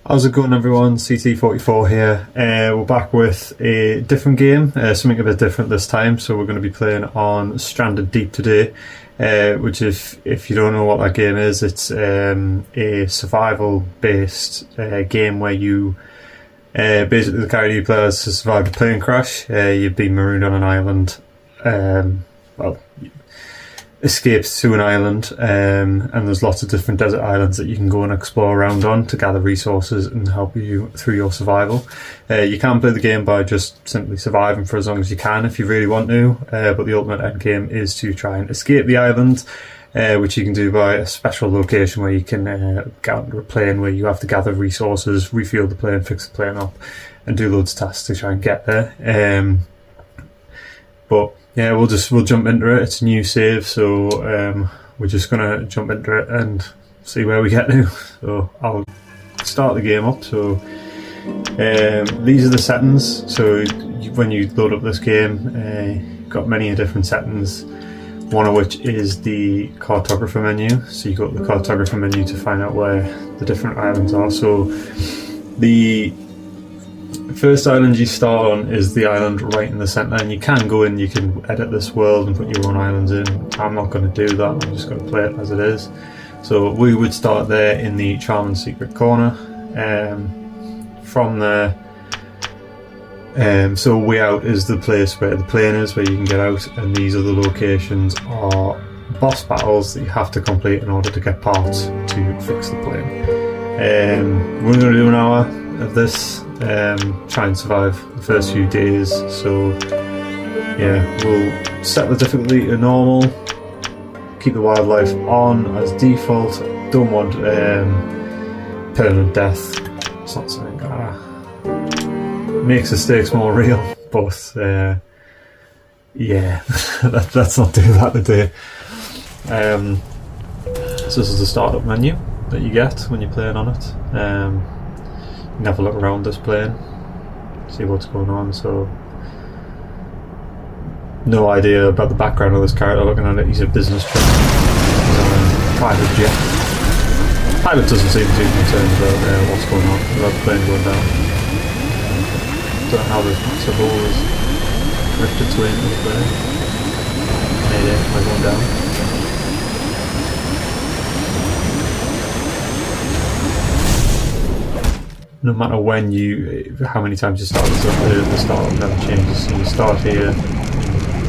How's it going, everyone? CT44 here. We're back with a different game, something a bit different this time. So we're going to be playing on Stranded Deep today, which if you don't know what that game is, it's a survival-based game where you basically the character you play as to survive a plane crash. You've been marooned on an island. Escaped to an island, and there's lots of different desert islands that you can go and explore around on to gather resources and help you through your survival. You can play the game by just simply surviving for as long as you can if you really want to, but the ultimate end game is to try and escape the island, which you can do by a special location where you can get onto a plane where you have to gather resources, refuel the plane, fix the plane up, and do loads of tasks to try and get there. But yeah, we'll jump into it. It's a new save, so we're just gonna jump into it and see where we get to. So I'll start the game up. So these are the settings. So when you load up this game, you've got many different settings. One of which is the cartographer menu. So you go to the cartographer menu to find out where the different islands are. So the first island you start on is the island right in the centre, and you can go in, you can edit this world and put your own islands in. I'm not going to do that, I'm just going to play it as it is. So we would start there in the Charm and Secret corner. From there, so way out is the place where the plane is, where you can get out, and these other locations are boss battles that you have to complete in order to get parts to fix the plane. We're going to do an hour of this, try and survive the first few days. So yeah, we'll set the difficulty to normal, keep the wildlife on as default. Don't want permanent death. It's not something makes the stakes more real, but yeah, let's not do that today. So this is the startup menu that you get when you're playing on it. You can have a look around this plane, see what's going on. So no idea about the background of this character. Looking at it, he's a business trip. He's on a private jet. The pilot doesn't seem too concerned about what's going on, about the plane going down. Don't know how the hole has ripped its way into the plane. Mayday, am I going down? No matter when how many times you start this up, the startup never changes. So you start here,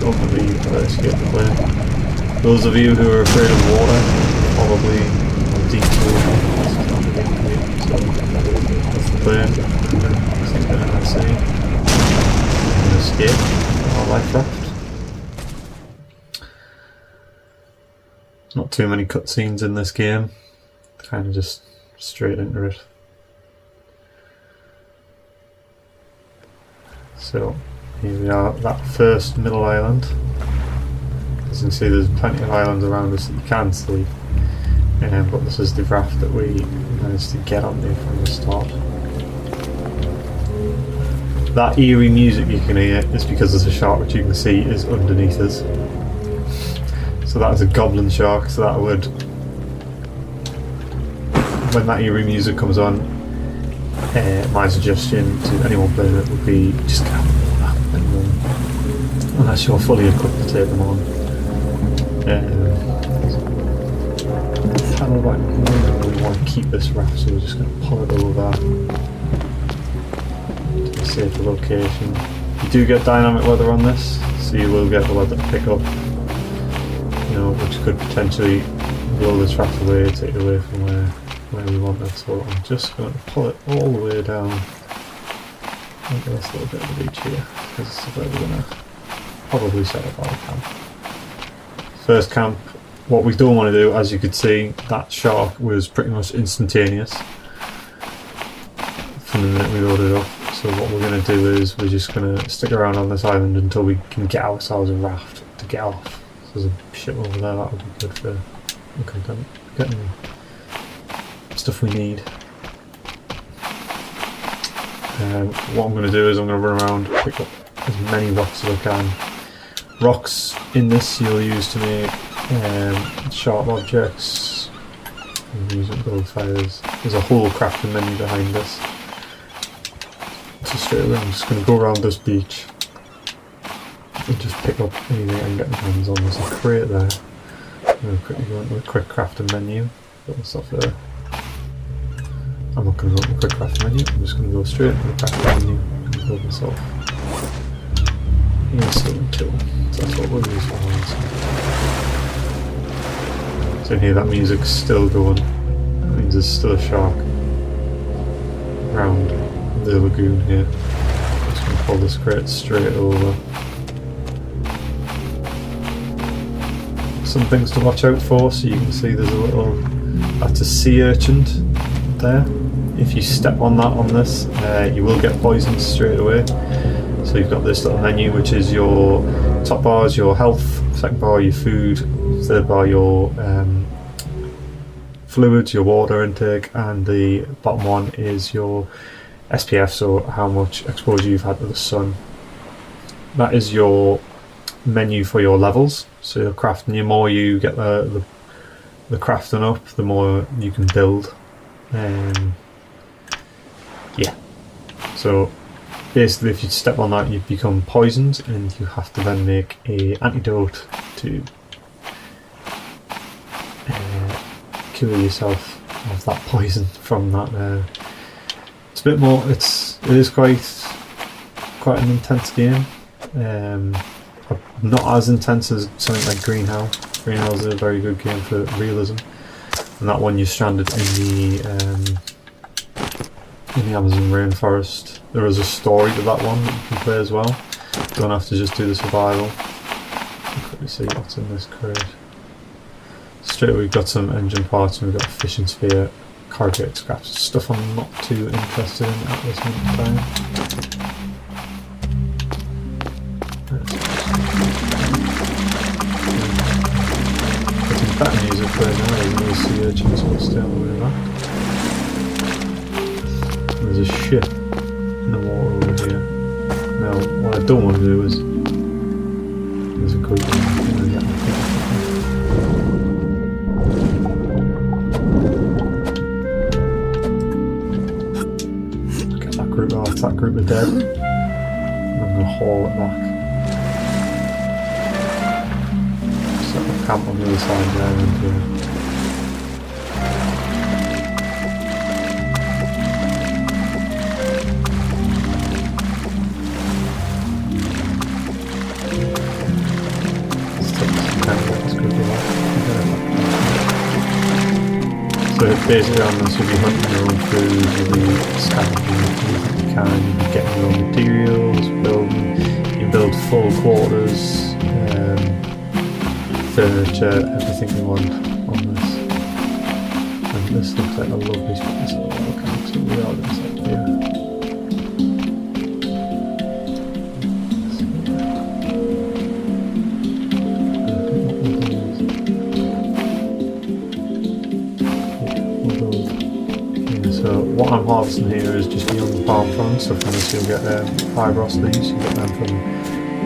ultimately you escape the plane. Those of you who are afraid of water, probably deep water. So that's the plane. I think they're going to see. And escape our life raft. Not too many cutscenes in this game. Kind of just straight into it. So here we are, that first middle island. As you can see, there's plenty of islands around us that you can see, but this is the raft that we managed to get on there from the start. That eerie music you can hear is because there's a shark which you can see is underneath us. So that is a goblin shark, so that would, when that eerie music comes on, my suggestion to anyone playing it would be just get out of the water, and, unless you're fully equipped to take them on. We want to keep this raft, so we're just going to pull it over to a safer location. You do get dynamic weather on this, so you will get the weather pick up, which could potentially blow this raft away, take it away from where we want it. So I'm just going to pull it all the way down into this little bit of the beach here, because this is where we're going to probably set up our camp. First camp, what we don't want to do, as you could see, that shark was pretty much instantaneous from the minute we loaded up. So what we're going to do is we're just going to stick around on this island until we can get ourselves a raft to get off. So there's a ship over there, that would be good for the content. Getting stuff we need. What I'm going to do is I'm going to run around, pick up as many rocks as I can. Rocks in this you'll use to make sharp objects, and use it to build fires. there's a whole crafting menu behind this. So straight away I'm just going to go around this beach and just pick up anything I can get my hands on. There's a crate there. I'm going to quickly go into a quick crafting menu. Put my stuff there. I'm not going to go into the quick crafting menu, I'm just going to go straight into the crafting menu and build myself a sewing tool. So that's what we'll use for this. So in here that music's still going. That means there's still a shark around the lagoon here. I'm just going to pull this crate straight over. Some things to watch out for, so you can see there's a little, that's a sea urchin there. If you step on that on this, you will get poisoned straight away. So you've got this little menu, which is your top bar is your health, second bar your food, third bar your fluids, your water intake, and the bottom one is your SPF, so how much exposure you've had to the sun. That is your menu for your levels. So you're crafting, the more you get the crafting up, the more you can build. Yeah, so basically if you step on that you become poisoned and you have to then make a antidote to cure yourself of that poison from that. It's a bit more, it is quite an intense game. Not as intense as something like Greenhow. Greenhow is a very good game for realism, and that one you're stranded in the Amazon rainforest. There is a story to that one that you can play as well. You don't have to just do the survival. Let me see what's in this crate. Straight away we've got some engine parts and we've got a fishing spear, corrugated scraps, stuff I'm not too interested in at this moment in time. That music playing now, there's no sea urchins, so we'll stay on the way back. There's a ship in the water over here. Now, what I don't want to do is... There's a group of them. Get that group off, that group are dead. And I'm going to haul it back. Camp on the other side there and so basically on this you'll be hunting your own food, you'll be scavenging anything you can, you'll be getting your own materials, you build full quarters, furniture, everything you want on this. And this looks like a lovely spot, so okay, so we are going to set here. So what I'm harvesting here is just young palm fronds, so from this you'll get fibrous leaves, you get them from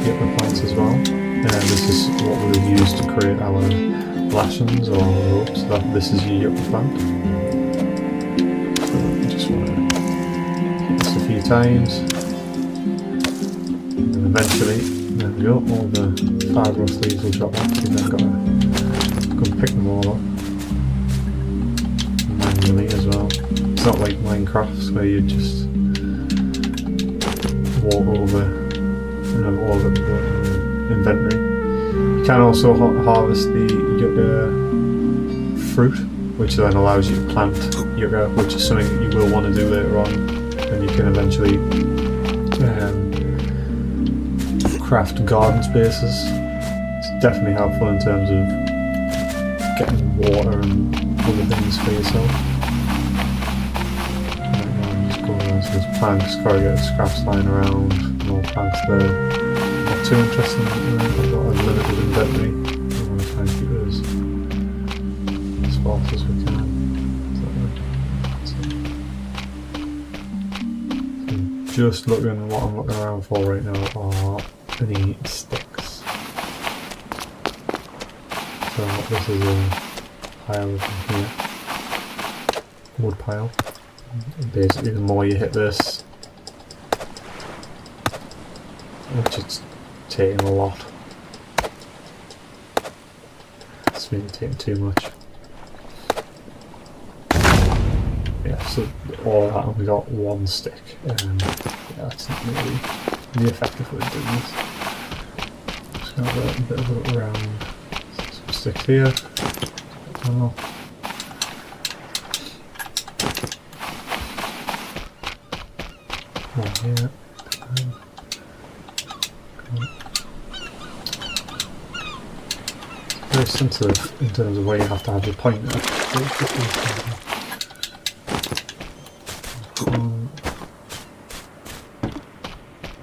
the upper plants as well. This is what we'll use to create our lashings or ropes. This is your yucca plant. So just want to hit this a few times. And eventually, there we go, all the fibrous leaves will drop off. You've then got to go and pick them all up manually as well. It's not like Minecraft where you just walk over and have all of the inventory. You can also harvest the yucca fruit, which then allows you to plant yucca, which is something that you will want to do later on, and you can eventually craft garden spaces. It's definitely helpful in terms of getting water and other things for yourself. Just go around, so there's planks, corrugated scraps lying around, more planks there. Too interesting, I've got a limited inventory. I want to try and keep it as sparse as we can. So just looking, what I'm looking around for right now are any sticks. So this is a pile of them here. wood pile. And basically the more you hit this, which it's taking a lot. It's maybe taking too much. Yeah, so all of that, and we got one stick. Yeah, that's not really the effective way of doing this. Just gonna have a bit of a look around. Some sticks here. Oh. One here. Very sensitive in terms of where you have to have your pointer.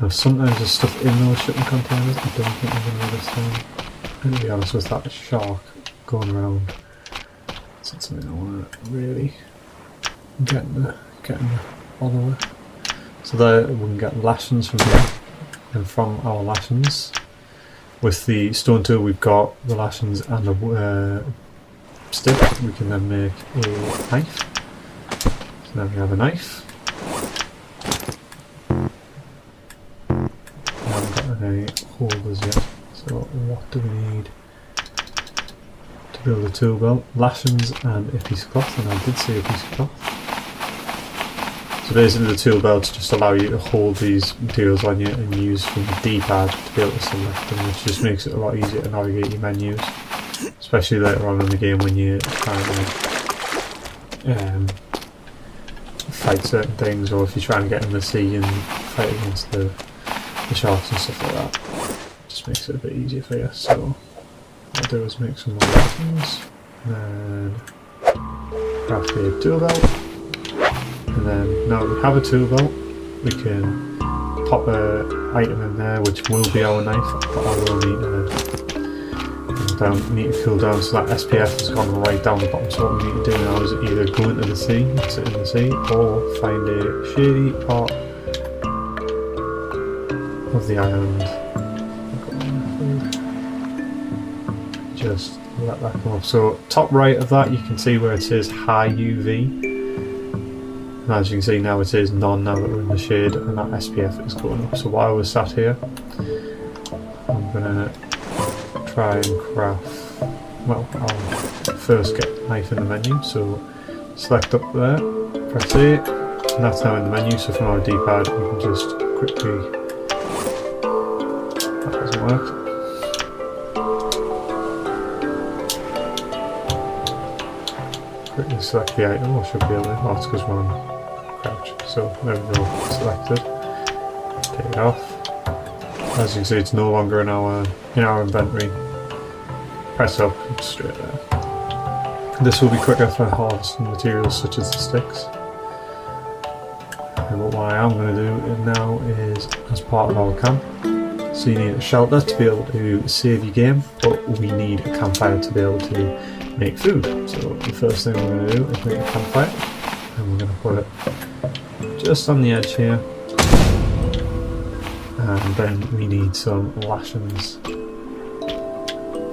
Now sometimes there's stuff in those shipping containers I don't think I'm going to do this time. And to be honest with that shark going around, it's not something I want to really get in the bother with. So there we can get lashings from here, and from our lashings, with the stone tool we've got the lashings and a stick, we can then make a knife. So now we have a knife. We haven't got any holders yet, so what do we need to build a tool belt? Lashings and a piece of cloth, and I did say a piece of cloth. So basically the tool belts just allow you to hold these materials on you and use from the D-pad to be able to select them, which just makes it a lot easier to navigate your menus, especially later on in the game when you're trying to fight certain things, or if you're trying to get in the sea and fight against the sharks and stuff like that. It just makes it a bit easier for you. So what I'll do is make some more weapons, and craft a tool belt. And then now that we have a tool belt, we can pop an item in there which will be our knife, but I will need to cool down, so that SPF has gone right down the bottom. So what we need to do now is either go into the sea, sit in the sea, or find a shady part of the island. Just let that come up. So top right of that you can see where it says high UV. And as you can see now it is none now that we're in the shade, and that SPF is going up. So while we're sat here, I'm going to try and craft, well, I'll first get the knife in the menu. So select up there, press A, and that's now in the menu. So from our D-pad we can just quickly, that doesn't work. Quickly select the item, or should be able to, oh it's because we're on crouch. So there we go, selected, take it off. As you can see it's no longer in our inventory. Press up, it's straight there. This will be quicker for harvesting materials such as the sticks. And what I am going to do now is, as part of our camp, so you need a shelter to be able to save your game, but we need a campfire to be able to make food. So the first thing we're going to do is make a campfire, and we're going to put it just on the edge here, and then we need some lashings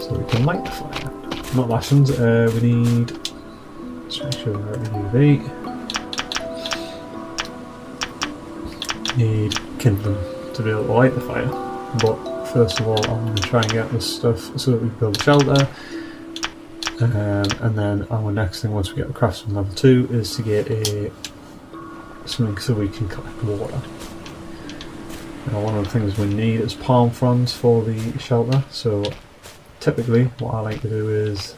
so we can light the fire. Not lashings, we need, let's make sure we're at UV, need kindling to be able to light the fire. But first of all I'm going to try and get this stuff so that we can build a shelter. And then our next thing, once we get the craftsman level 2, is to get something so we can collect water. Now one of the things we need is palm fronds for the shelter. So typically what I like to do is,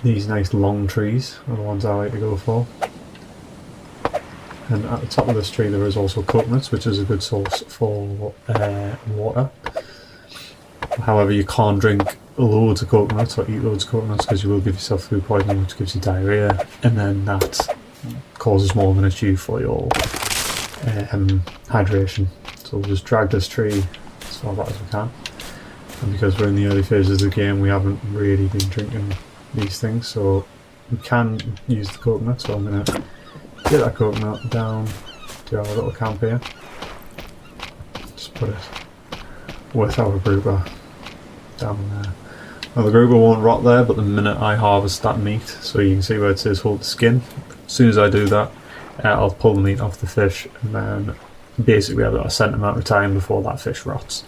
these nice long trees are the ones I like to go for. And at the top of this tree there is also coconuts, which is a good source for water. However, you can't drink loads of coconuts or eat loads of coconuts because you will give yourself food poisoning, which gives you diarrhea, and then that causes more of an issue for your hydration. So we'll just drag this tree as far back as we can. And because we're in the early phases of the game, we haven't really been drinking these things, so we can use the coconut. So I'm going to get that coconut down to our little camp here. Just put it with our grouper down there. Well, the grouper won't rot there, but the minute I harvest that meat, so you can see where it says hold the skin, as soon as I do that, I'll pull the meat off the fish, and then basically I've got a set amount of time before that fish rots,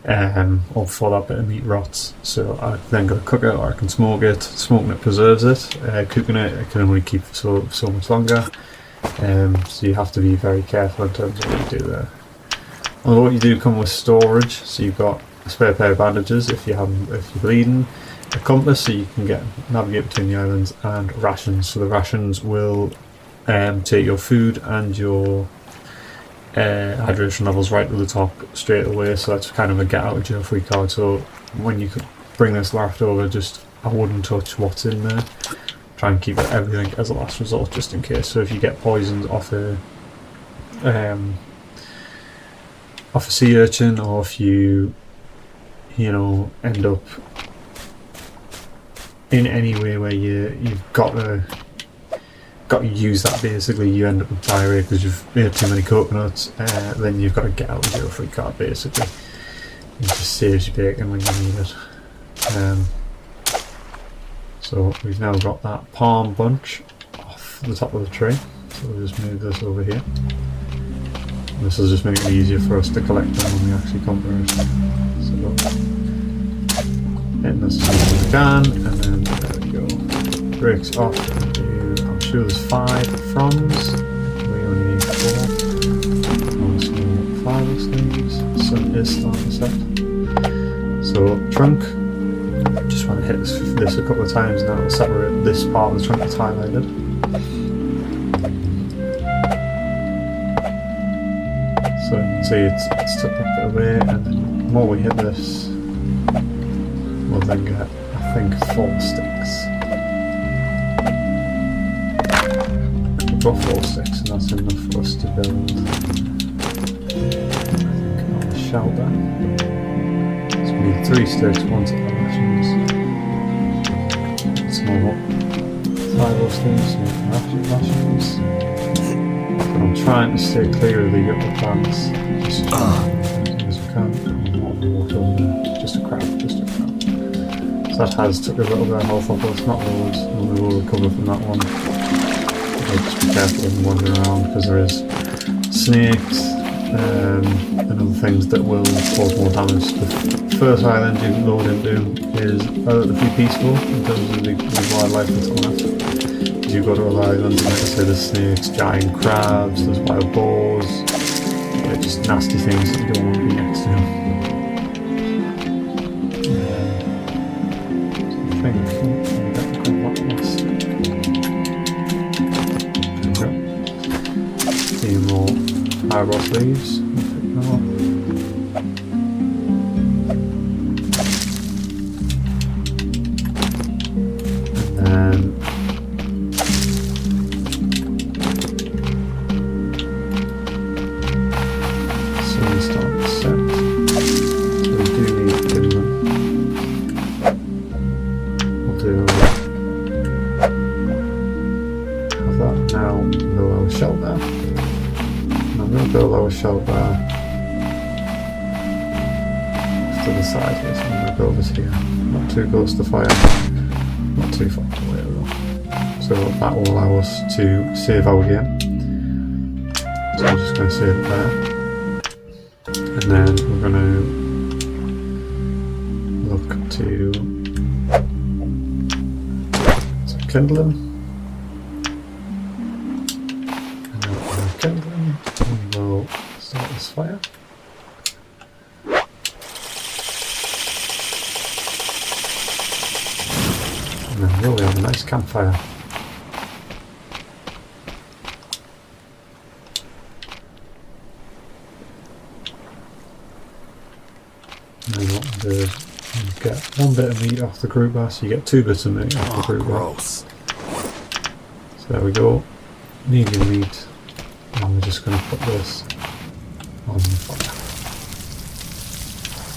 or before that bit of meat rots. So I then got to cook it, or I can smoke it. Smoking it preserves it. Cooking it can only keep so much longer. So you have to be very careful in terms of what you do there. Although what you do come with storage, so you've got a spare pair of bandages if you're bleeding, a compass so you can navigate between the islands, and rations. So the rations will take your food and your hydration levels right to the top straight away. So that's kind of a get out of jail free card. So when you could bring this raft over, I wouldn't touch what's in there. Try and keep everything as a last resort, just in case. So if you get poisoned off a sea urchin, or if you end up in any way where you've got to use that, basically you end up with diarrhea because you've made too many coconuts, then you've got to get out of jail free card, basically. It just saves you bacon when you need it. So we've now got that palm bunch off the top of the tree, so we'll just move this over here. This will just make it easier for us to collect them when we actually come to it. So hitting this as much as we can, and then there we go. Breaks off into, I'm sure there's 5 fronds. We only need 4. Small fibre sleeves. Sun is starting to set. So trunk. Just want to hit this a couple of times now to separate this part of the trunk that's highlighted. So you can see it's took that bit away, and then the more we hit this, we'll then get, I think, 4 sticks. We've got 4 sticks, and that's enough for us to build, I think, our shelter. So we need 3 sticks, 1 set of rations, some more 5 or sleeves, some rations. And I'm trying to stay clear of the upper plants, just as we can. Just a crab. So that has took a little bit of health off us, not loads, and we will recover from that one. Just be careful when wandering around, because there is snakes and other things that will cause more damage. The first island you load into is relatively peaceful in terms of the wildlife that's on it. You go to a island, and like I say, there's snakes, giant crabs, there's wild boars, they're just nasty things that you don't want to be next to. So I think a few more eyebrow leaves. And then shelter off to the side here, so I'm going to build this here. Not too close to fire, not too far away though. So that will allow us to save our game. So I'm just going to save it there. And then we're going to look to kindle them. And then we're going to kindle them. We'll start this fire. And then we have a nice campfire. And then what we'll do is get 1 bit of meat off the grouper, so you get 2 bits of meat off the grouper. Gross. So there we go. Medium meat. And we're just going to put this on the fire.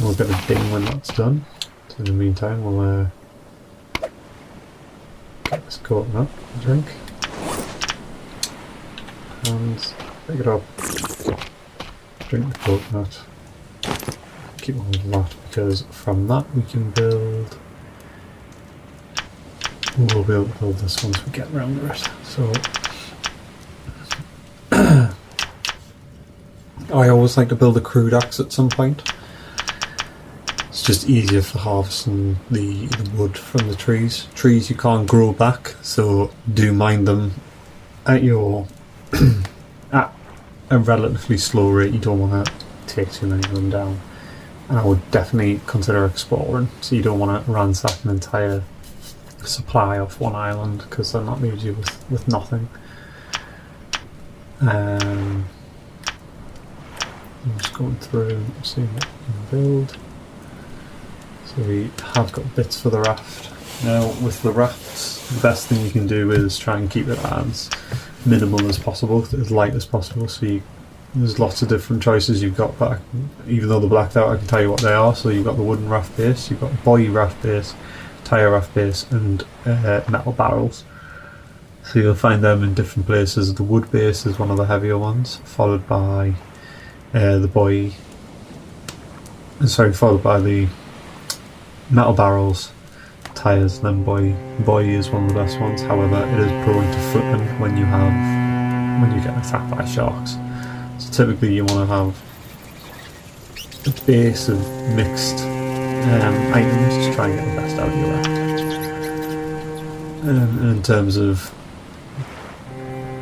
We'll get a ding when that's done. So in the meantime, we'll get this coconut drink and pick it up. Drink the coconut. Keep all of that, because from that we can build we'll be able to build this once we get around to it. So I always like to build a crude axe at some point. It's just easier for harvesting the wood from the trees. Trees you can't grow back, so do mind them at your at a relatively slow rate. You don't want to take too many of them down. And I would definitely consider exploring, so you don't want to ransack an entire supply off one island, because then that leaves you with nothing. I'm just going through seeing what we can build. So we have got bits for the raft. Now with the rafts, the best thing you can do is try and keep it as minimal as possible, as light as possible. So there's lots of different choices you've got, but even though they're blacked out, I can tell you what they are. So you've got the wooden raft base, you've got buoy raft base, tyre raft base, and metal barrels. So you'll find them in different places. The wood base is one of the heavier ones, followed by the buoy. Followed by the metal barrels, tyres, and then buoy. Buoy is one of the best ones. However, it is prone to flipping when you get attacked by sharks. So typically you want to have a base of mixed items to try and get the best out of your raft. And in terms of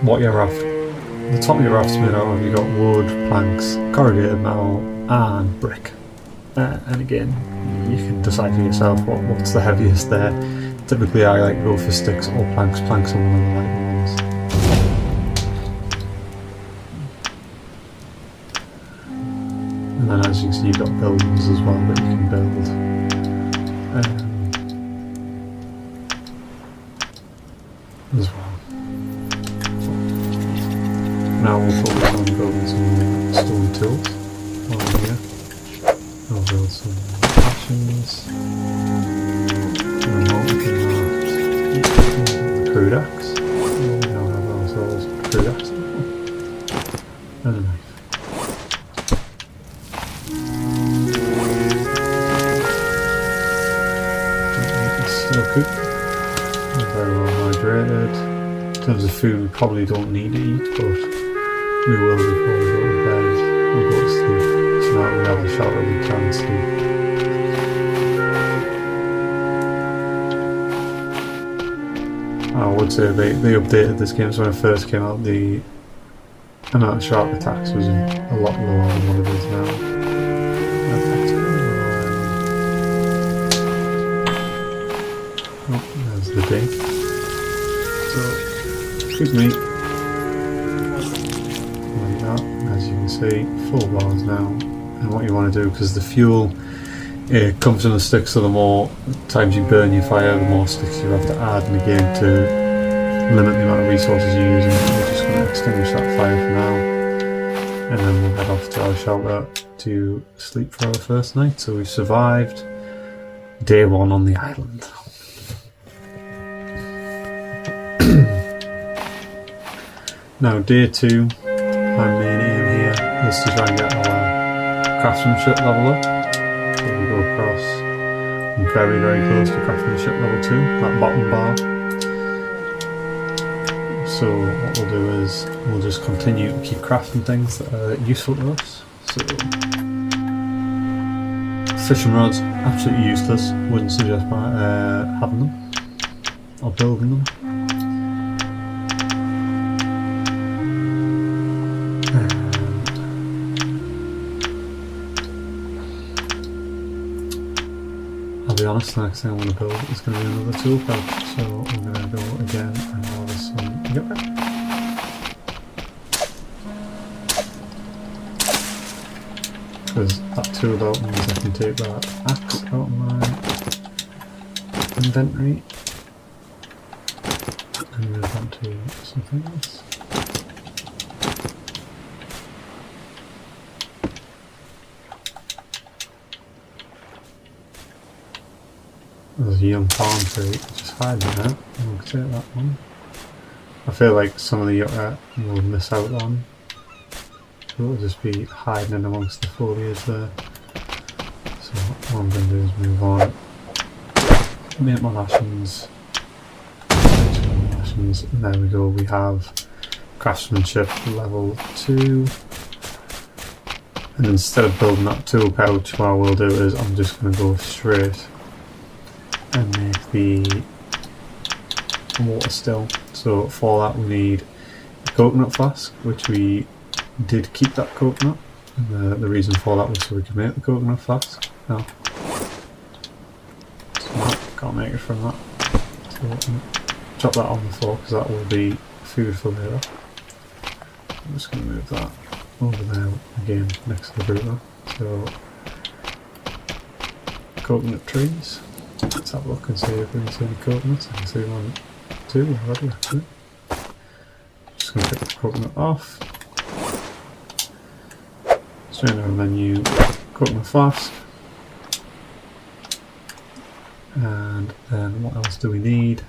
what your raft, the top of your raft's made out of, you've got wood, planks, corrugated metal, and brick. And again, you can decide for yourself what's the heaviest there. Typically I like to go for sticks or planks. Planks are one of the lighter ones. And then as you can see, you've got buildings as well that you can build. As well. Now we'll focus on building some stone tools while we're here. I'll build some passions. And then we can have the crude axe. We now have ourselves a crude axe. And a knife. Still cook. Very well hydrated. In terms of food, we probably don't need to eat, but we will before we go to bed. We'll go to sleep. So now we have a shelter, we can sleep. I would say they updated this game, so when it first came out, the amount of shark attacks was a lot lower than what it is now. Oh, there's the day. So, good meat. Like that, as you can see, full bars now. And what you want to do, because the fuel comes in the sticks, so the more times you burn your fire, the more sticks you have to add. And again, to limit the amount of resources you're using, we're just going to extinguish that fire for now. And then we'll head off to our shelter to sleep for our first night. So we've survived day 1 on the island. Now day 2, my main aim here is to try and get our craftsmanship level up. So we go across very, very close to craftsmanship level 2, that bottom bar. So what we'll do is we'll just continue to keep crafting things that are useful to us. So fishing rods, absolutely useless, wouldn't suggest having them or building them. I'll be honest, the next thing I'm going to build is going to be another tool pouch, so I'm going to go again and harvest some yucca. Because that tool belt means I can take that axe out of my inventory and move on to something else. There's a young palm tree, just hiding there. I'll take that one. I feel like some of the yucca we'll miss out on. So it'll just be hiding in amongst the foliage there. So what I'm going to do is move on, make my lashings, items, and there we go, we have craftsmanship level 2. And instead of building that tool pouch, what I will do is I'm just going to go straight and make the water still. So for that we need a coconut flask, which we did keep that coconut, and the reason for that was so we could make the coconut flask. No, so can't make it from that. So drop that on the floor because that will be food for later. I'm just going to move that over there again next to the fruit. So coconut trees. Let's have a look and see if we can see any coconuts. I can see 1, 2 already actually. Just going to pick the coconut off. Straight over the menu, coconut flask. And then what else do we need?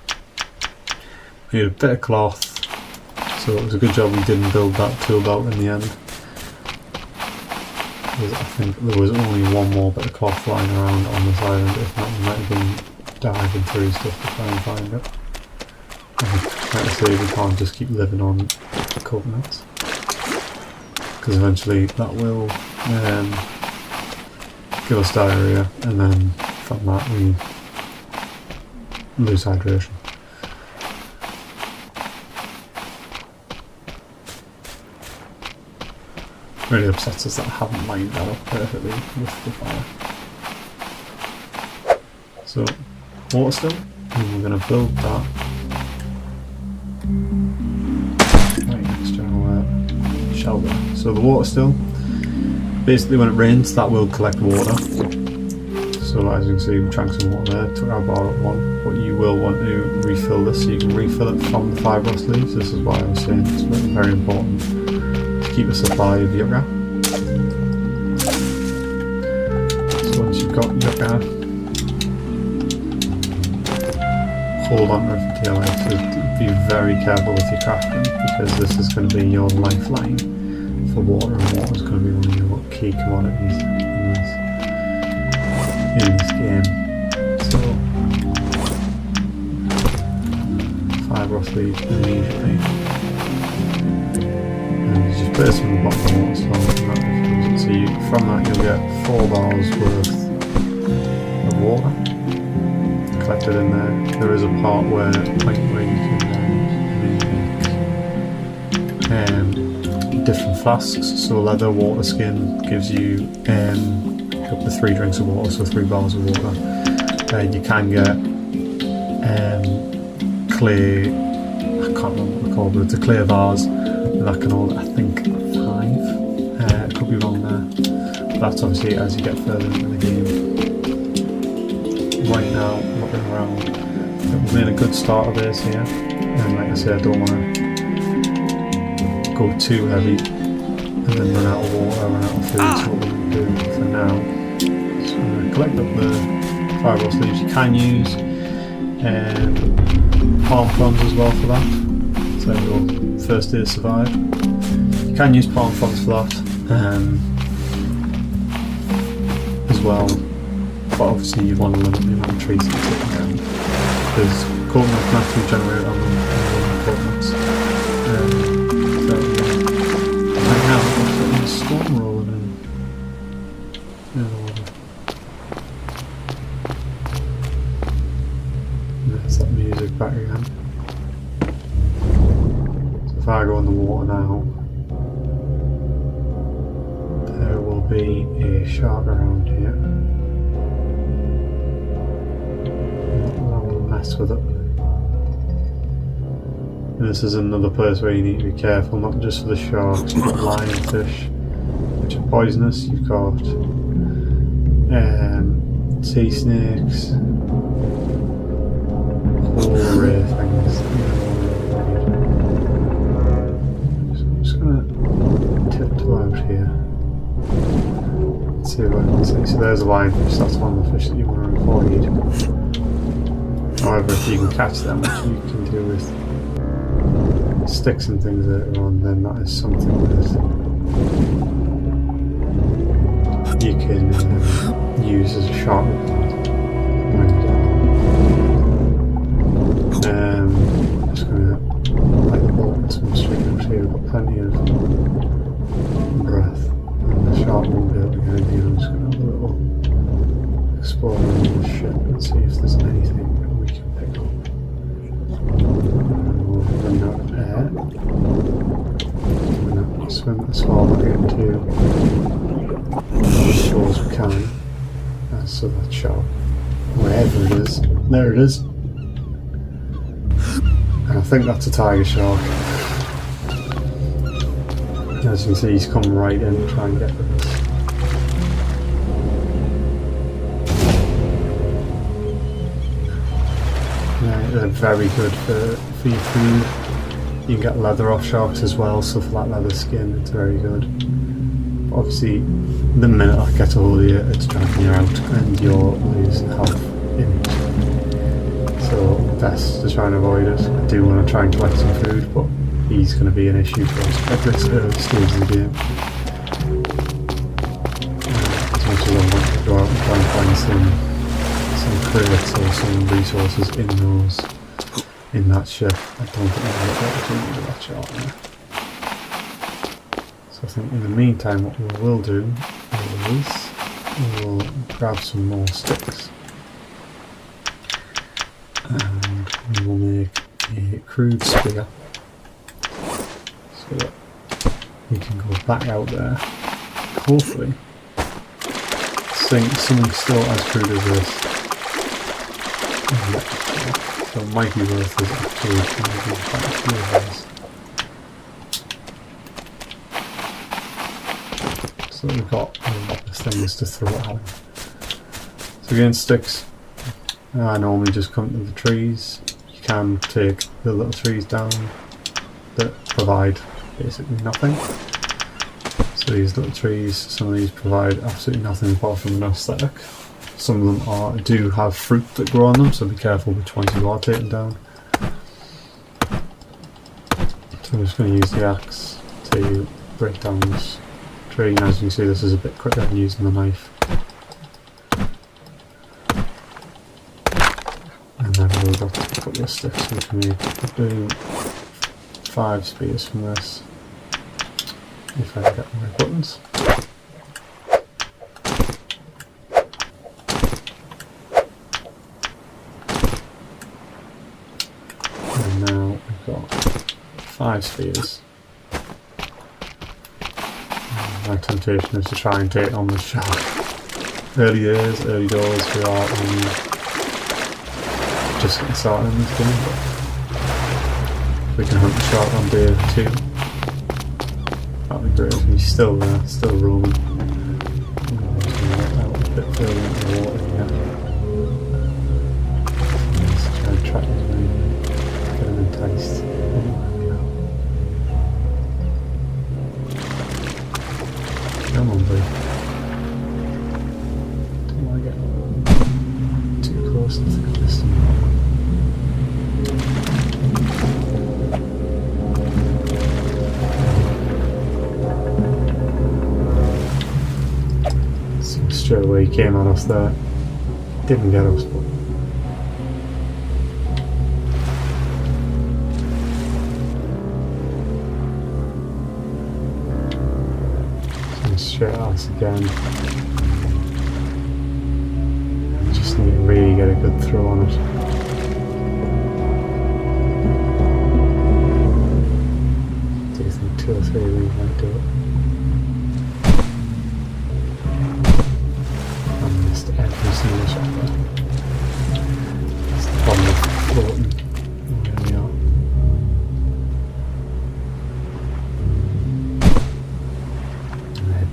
We need a bit of cloth. So it was a good job we didn't build that tool belt in the end. I think there was only one more bit of cloth lying around on this island. If not, we might have been diving through stuff to try and find it. Like I say, we can't just keep living on coconuts, because eventually that will give us diarrhea, and then from that we lose hydration. Really upsets us that I haven't lined that up perfectly with the fire. So, water still, and we're going to build that right next to our shelter. So the water still, basically when it rains that will collect water. So as you can see we drank some water there, took our bar at 1, but you will want to refill this, so you can refill it from the fibrous leaves. This is why I was saying it's very important to keep a supply of yucca. So once you've got yucca, hold on to it for dear life. So be very careful with your crafting, because this is going to be your lifeline for water, and water is going to be one of your key commodities in this game. So, fibrous leaves immediately. And you just place them in the bottom of the water slot. So from that you'll get 4 bars worth of water collected in there. There is a part where you can make different flasks. So leather, water, skin gives you up to 3 drinks of water, so 3 bars of water. You can get clay, I can't remember what they're called, but it's a clay vase, and that can hold, I think, 5. I could be wrong there. But that's obviously as you get further into the game. Right now, looking around, we've made a good starter base here, and like I said, I don't want to go too heavy and then run out of water, run out of food. So what we're going to do for now, so I'm going to collect up the fibrous leaves. You can use palm fronds as well for that. So there we go, first day to survive. You can use palm fronds for that as well, but obviously you want to limit the amount of trees that you take down, because coconut can actually generate on the coconuts. Right now we've got a storm rolling in the water. There's that music back again. So if I go in the water now, there will be a shark around here. I will mess with it. And this is another place where you need to be careful, not just for the sharks, you've got lionfish, which are poisonous, you've got sea snakes, a whole array of things. So I'm just going to tiptoe out here. Let's see what I can see. So there's a lionfish, that's one of the fish that you want to avoid. However, if you can catch them, which you can do with sticks and things later on, then that is something that you can use as a shark repellent. I'm just going to here we've got plenty of breath, and the shark won't be able to get in here. I'm just going to have a little explore around the ship and see if there's anything we can pick up. And we'll run out of air. We're going to swim as far back into the shore as we can. So that shark, wherever it is, there it is. And I think that's a tiger shark. As you can see, he's come right in to try and get this. Yeah, they're very good for your food. You can get leather off sharks as well, so for that leather skin, it's very good. But obviously, the minute I get a hold of you, it's dragging you out and you're losing health in it. So best to try and avoid it. I do want to try and collect some food, but he's going to be an issue for us at this early stage of the game. As much as I want to go out and try and find some crates or some resources in that ship, I don't think I'll get the opportunity to that shot now. So I think in the meantime what we will do is we'll grab some more sticks and we will make a crude spear so that we can go back out there, hopefully sink something still as crude as this. So it might be worth it actually maybe quite a few of those. So we've got a lot of things to throw at him. So again, sticks. I normally just come to the trees. You can take the little trees down that provide basically nothing. So these little trees, some of these provide absolutely nothing apart from an aesthetic. Some of them do have fruit that grow on them, so be careful which ones you are taking down. So I'm just going to use the axe to break down this tree, and as you can see this is a bit quicker than using the knife. And then we've got a couple of sticks we can do 5 spears from this, if I get my buttons. And now we've got 5 spears. My temptation is to try and take on the shark. Early doors, we are just getting started in this game, but if we can hunt the shark on day 2, that'd be great. He's still there, still roaming. I'm just going to get out a bit further into the water here. Let's try and track him away, get him enticed. Come on, buddy. Don't want to get too close. I think I missed him. So straight away he came at us there. Didn't get us, but straight at us again. Just need to really get a good throw on it. Do you think 2 or 3 of these might do it? I missed every single shot there. That's the problem with floating where we are.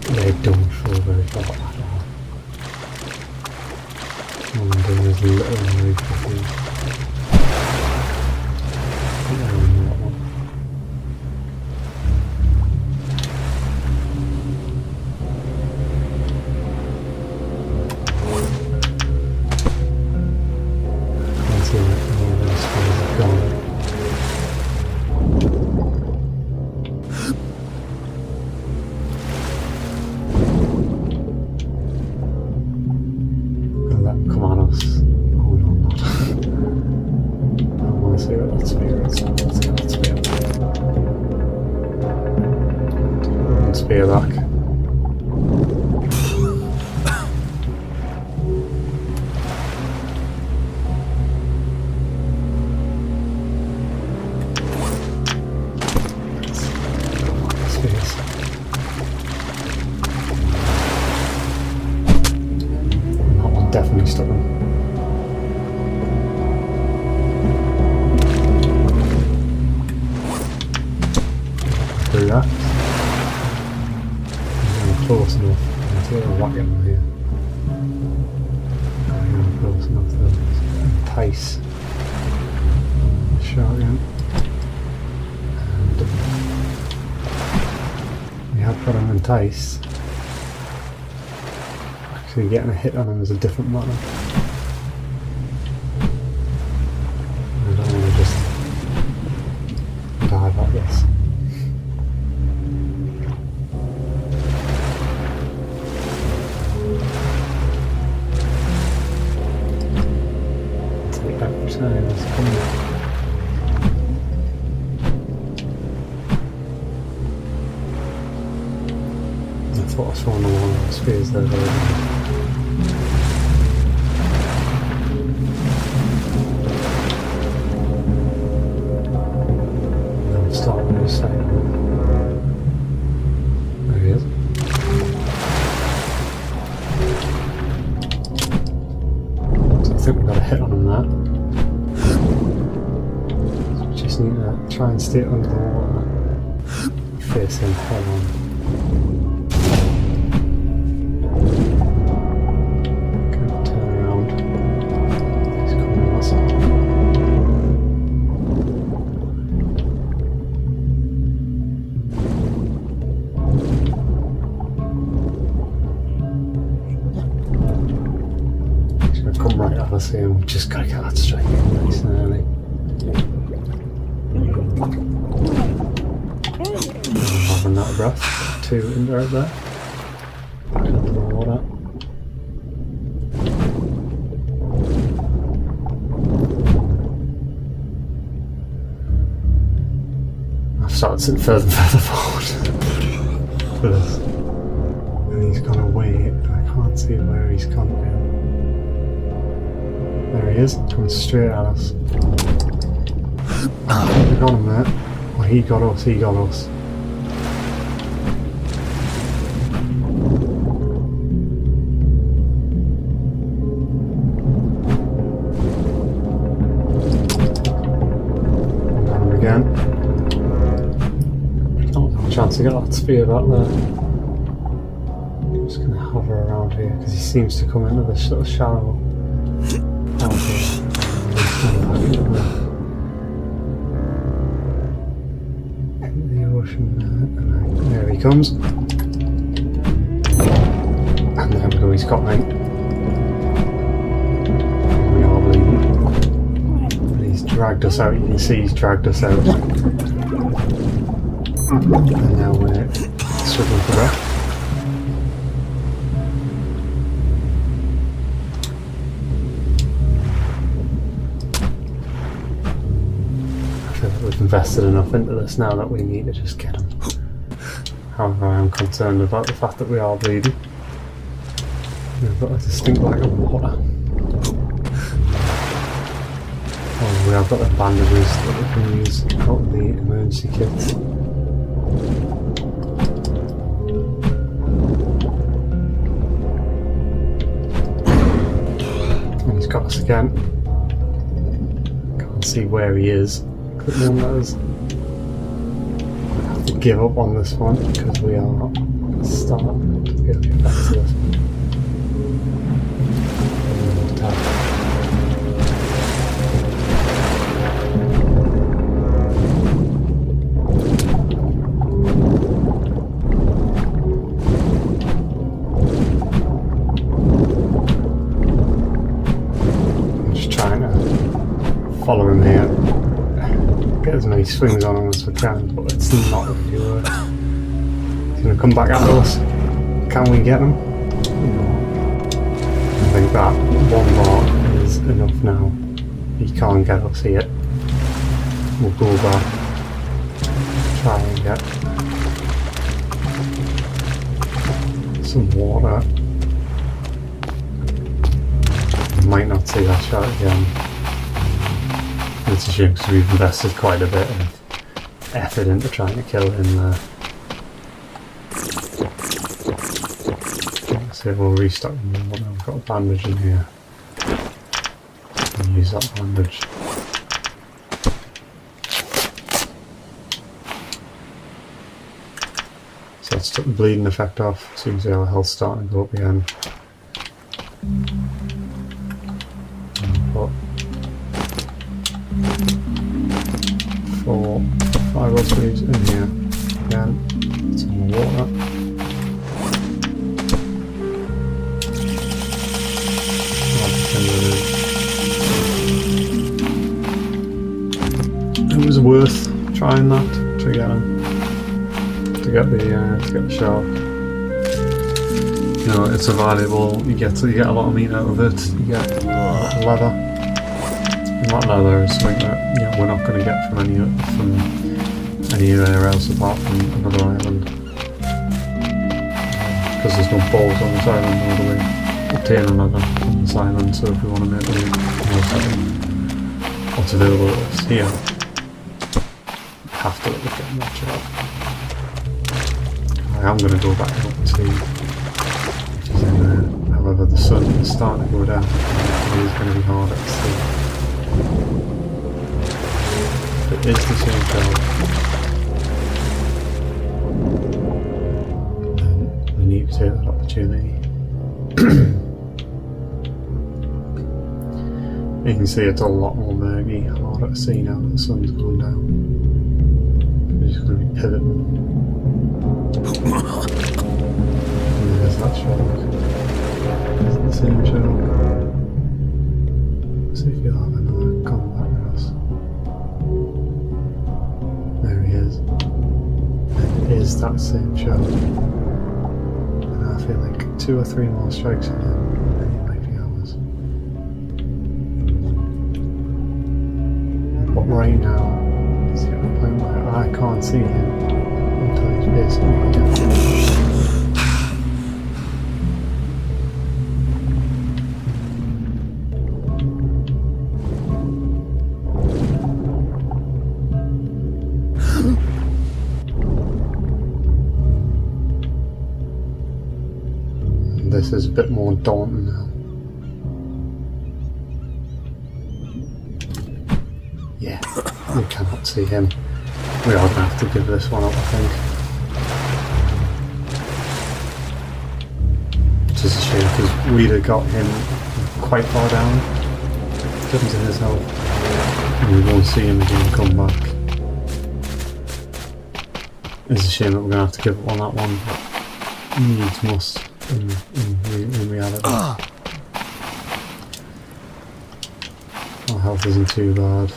They don't fall very far at all. All I'm doing is little move for these. That one. Can't see that all those spells are gone. Come on us. Oh no. spear back. Spears. That one definitely stuck him. Through that. I'm close enough. I'm going to whack him here. I'm close enough to entice the shotgun. And we have got him enticed. Actually getting a hit on him is a different matter. I don't want to just dive at this. Time is coming. I thought I saw one of the spears there. I'm starting to say, there he is. So I think we got a hit on him there. Just need to try and stay under the water, face him head on. Can't turn around. He's coming at us. He's going to come right at us here and we've just got to get that strike in nice and early. I'm out of breath. 2 in there, back into the water. I've started sitting further and further forward for this. And he's gone away, and I can't see where he's gone to. There he is, coming straight at us. We got him there. Well, he got us, he got us. Got him again. Don't have a chance to get that spear back there. I'm just going to hover around here because he seems to come into this little shallow. Out here. Back into there. And there he comes. And there we go, he's got me. We are bleeding. And he's dragged us out, you can see he's dragged us out. And now we're struggling for breath. We've invested enough into this now that we need to just get him. However, I am concerned about the fact that we are bleeding. We've got a distinct lack of water. Oh, we have got the bandages that we can use out of the emergency kits. And he's got us again. Can't see where he is. Click those. I have to give up on this one because we are starting to be able to get back to this one. I'm just trying to follow him here. Get as many swings on him as we can, but it's not really work. He's going to come back at us. Can we get him? No. I think that one more is enough now. He can't get us here. We'll go back. Try and get some water. Might not see that shot again. It's a shame because we've invested quite a bit of effort into trying to kill him there. So we'll restock him. I've got a bandage in here. I'll use that bandage. So let's took the bleeding effect off. Seems to our health's starting to go up again. But 4, 5 odd sleeves in here. Again, some more water. It was worth trying that to get him. To get the shark. You know, it's a valuable. You get a lot of meat out of it. You get a lot of leather. And that leather is something that we're not going to get from anywhere else apart from another island. Because there's no balls on this island all the way. Obtain another on this island. So if we want to make what's available to us here, we have to look at getting that shark. I am going to go back up and see if he's in there. However, the sun is starting to go down. It is going to be harder to see. But it is the same shark. We need to take that opportunity. You can see it's a lot more murky, harder to see now that the sun's going down. We're just going to be pivoting. And there's that shark. Is it the same shark? Let's see if you'll have another combat with us. There he is. And it is that same shark. And I feel like 2 or 3 more strikes in him and he might be ours. But right now, he's at a point where I can't see him until he's basically here. This is a bit more daunting now. Yeah, we cannot see him. We are going to have to give this one up, I think. Which is a shame because we'd have got him quite far down in terms of his health. And we won't see him again come back. It's a shame that we're going to have to give up on that one, but needs must. In reality, our health isn't too bad.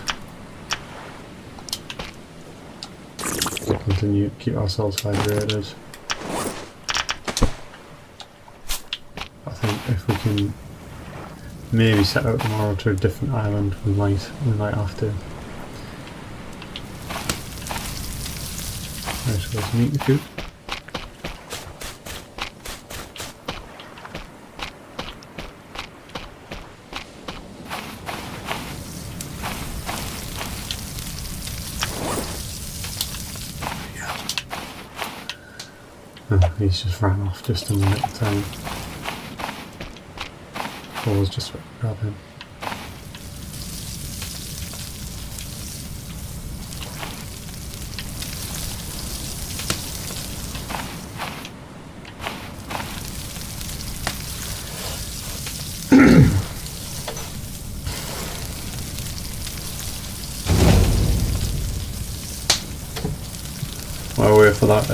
We'll continue to keep ourselves hydrated. I think if we can maybe set out tomorrow to a different island, we might have to. Let's go to meet the coop. He's just ran off just a minute at a time. I was just about to grab him. While we wait for that,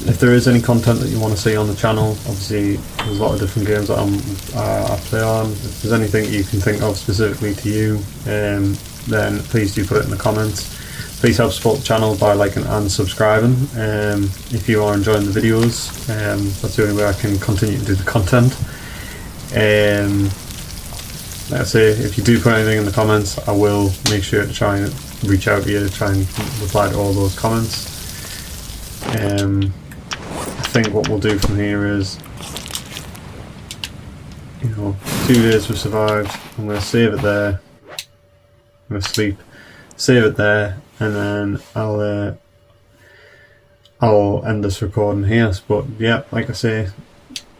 if there is any content that you want to see on the channel, obviously there's a lot of different games that I play on. If there's anything you can think of specifically to you, then please do put it in the comments. Please help support the channel by liking and subscribing. If you are enjoying the videos, that's the only way I can continue to do the content. Like I say, if you do put anything in the comments, I will make sure to try and reach out to you to try and reply to all those comments. I think what we'll do from here is you know, 2 days we survived. I'm going to save it there. I'm going to sleep, save it there, and then I'll end this recording here. But yeah, like I say,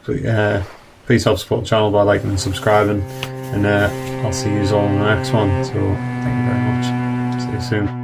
please help support the channel by liking and subscribing, and I'll see you all in the next one. So thank you very much. See you soon.